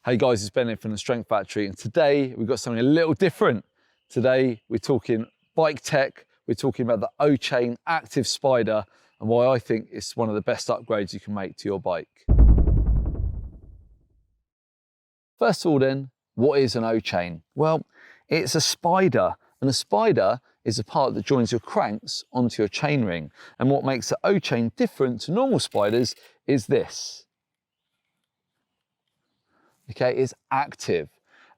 Hey guys, it's Ben here from the Strength Factory, and today we've got something a little different. Today we're talking bike tech, we're talking about the OChain Active Spider and why I think it's one of the best upgrades you can make to your bike. First of all then, what is an OChain? Well, it's a spider, and a spider is a part that joins your cranks onto your chainring. And what makes the OChain different to normal spiders is this. Okay, it's active.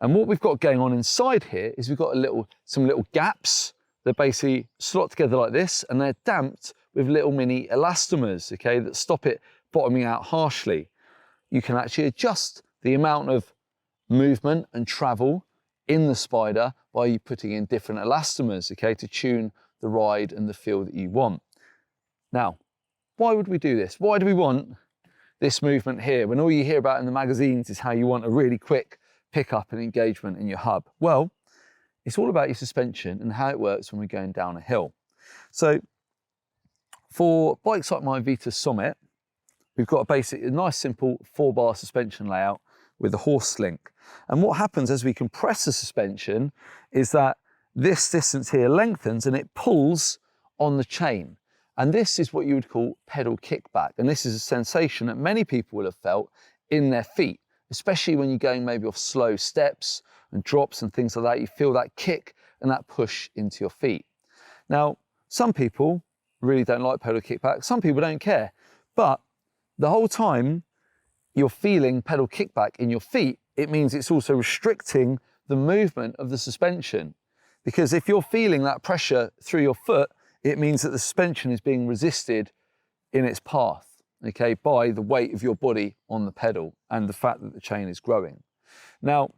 And what we've got going on inside here is we've got some little gaps that basically slot together like this, and they're damped with little mini elastomers, okay, that stop it bottoming out harshly. You can actually adjust the amount of movement and travel in the spider by putting in different elastomers, okay, to tune the ride and the feel that you want. Now, why would we do this? Why do we want this movement here when all you hear about in the magazines is how you want a really quick pickup and engagement in your hub? Well, it's all about your suspension and how it works when we're going down a hill. So for bikes like my Vitus Sommet, we've got a nice simple 4-bar suspension layout with a horse link. And what happens as we compress the suspension is that this distance here lengthens and it pulls on the chain. And this is what you would call pedal kickback. And this is a sensation that many people will have felt in their feet, especially when you're going maybe off slow steps and drops and things like that. You feel that kick and that push into your feet. Now, some people really don't like pedal kickback. Some people don't care. But the whole time you're feeling pedal kickback in your feet, it means it's also restricting the movement of the suspension. Because if you're feeling that pressure through your foot, it means that the suspension is being resisted in its path, okay, by the weight of your body on the pedal and the fact that the chain is growing. Now,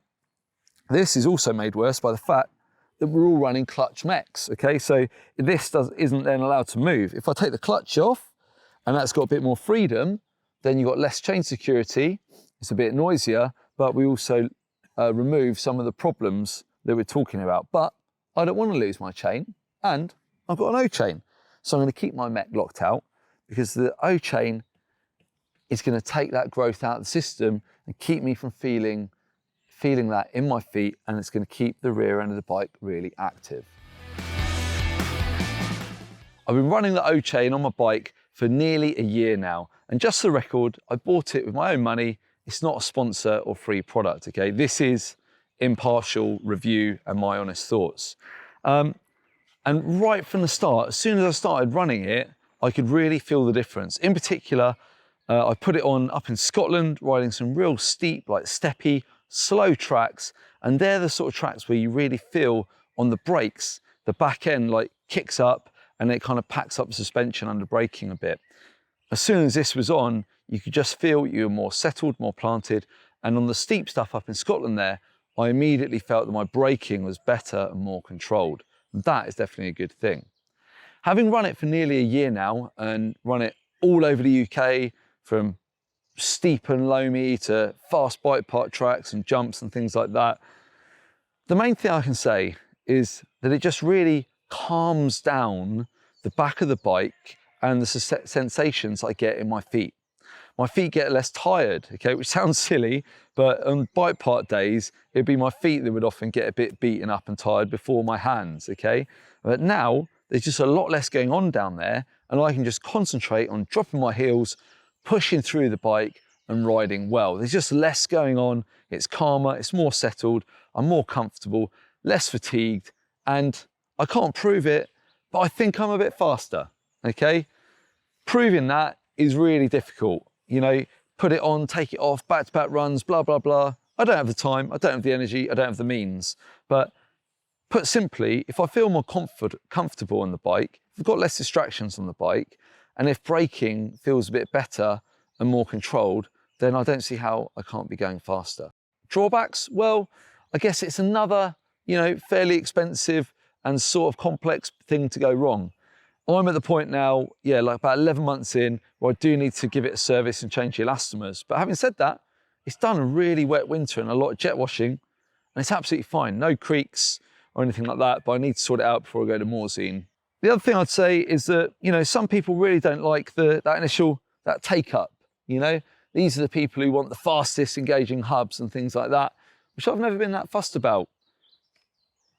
this is also made worse by the fact that we're all running clutch mechs, okay? So this isn't then allowed to move. If I take the clutch off and that's got a bit more freedom, then you've got less chain security, it's a bit noisier, but we also remove some of the problems that we're talking about. But I don't want to lose my chain, and I've got an OChain. So I'm going to keep my mech locked out because the OChain is going to take that growth out of the system and keep me from feeling that in my feet, and it's going to keep the rear end of the bike really active. I've been running the OChain on my bike for nearly a year now, and just for the record, I bought it with my own money. It's not a sponsor or free product, okay? This is impartial review and my honest thoughts. And right from the start, as soon as I started running it, I could really feel the difference. In particular, I put it on up in Scotland, riding some real steep, like steppy, slow tracks. And they're the sort of tracks where you really feel on the brakes, the back end like kicks up and it kind of packs up the suspension under braking a bit. As soon as this was on, you could just feel you were more settled, more planted. And on the steep stuff up in Scotland there, I immediately felt that my braking was better and more controlled. That is definitely a good thing. Having run it for nearly a year now and run it all over the UK, from steep and loamy to fast bike park tracks and jumps and things like that, the main thing I can say is that it just really calms down the back of the bike and the sensations I get in my feet. My feet get less tired, okay, which sounds silly, but on bike park days, it'd be my feet that would often get a bit beaten up and tired before my hands, okay? But now, there's just a lot less going on down there, and I can just concentrate on dropping my heels, pushing through the bike and riding well. There's just less going on, it's calmer, it's more settled, I'm more comfortable, less fatigued, and I can't prove it, but I think I'm a bit faster, okay? Proving that is really difficult. You know, put it on, take it off, back-to-back runs, blah, blah, blah. I don't have the time, I don't have the energy, I don't have the means. But put simply, if I feel more comfortable on the bike, if I've got less distractions on the bike, and if braking feels a bit better and more controlled, then I don't see how I can't be going faster. Drawbacks? Well, I guess it's another, fairly expensive and sort of complex thing to go wrong. I'm at the point now, like about 11 months in, where I do need to give it a service and change the elastomers. But having said that, it's done a really wet winter and a lot of jet washing, and it's absolutely fine. No creaks or anything like that, but I need to sort it out before I go to Morzine. The other thing I'd say is that, some people really don't like that take up, These are the people who want the fastest engaging hubs and things like that, which I've never been that fussed about.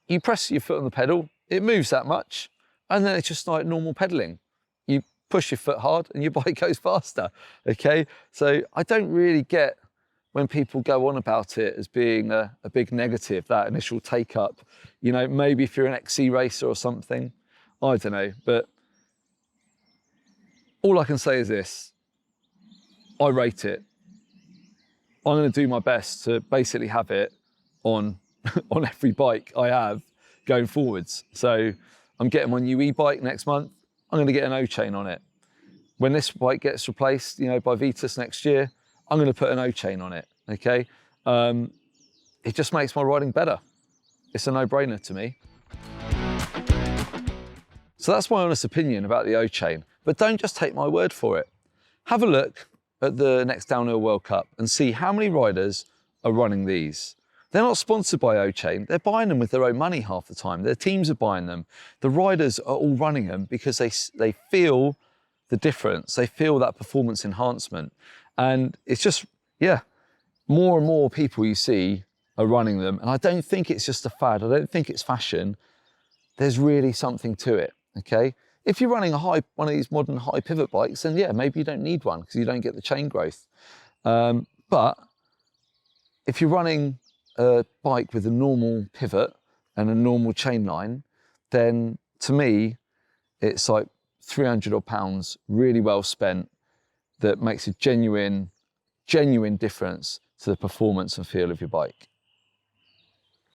You press your foot on the pedal, it moves that much, and then it's just like normal pedaling. You push your foot hard and your bike goes faster, okay? So I don't really get when people go on about it as being a big negative, that initial take up. You know, maybe if you're an XC racer or something, I don't know, but all I can say is this, I rate it. I'm gonna do my best to basically have it on, on every bike I have going forwards. So I'm getting my new e-bike next month, I'm gonna get an OChain on it. When this bike gets replaced, you know, by Vitus next year, I'm gonna put an OChain on it, okay? It just makes my riding better. It's a no-brainer to me. So that's my honest opinion about the OChain, but don't just take my word for it. Have a look at the next Downhill World Cup and see how many riders are running these. They're not sponsored by OChain, they're buying them with their own money half the time. Their teams are buying them. The riders are all running them because they feel the difference, they feel that performance enhancement. And it's just, yeah, more and more people you see are running them. And I don't think it's just a fad, I don't think it's fashion. There's really something to it, okay? If you're running one of these modern high pivot bikes, then yeah, maybe you don't need one because you don't get the chain growth. But if you're running a bike with a normal pivot and a normal chain line, then to me, it's like 300 odd pounds, really well spent, that makes a genuine difference to the performance and feel of your bike.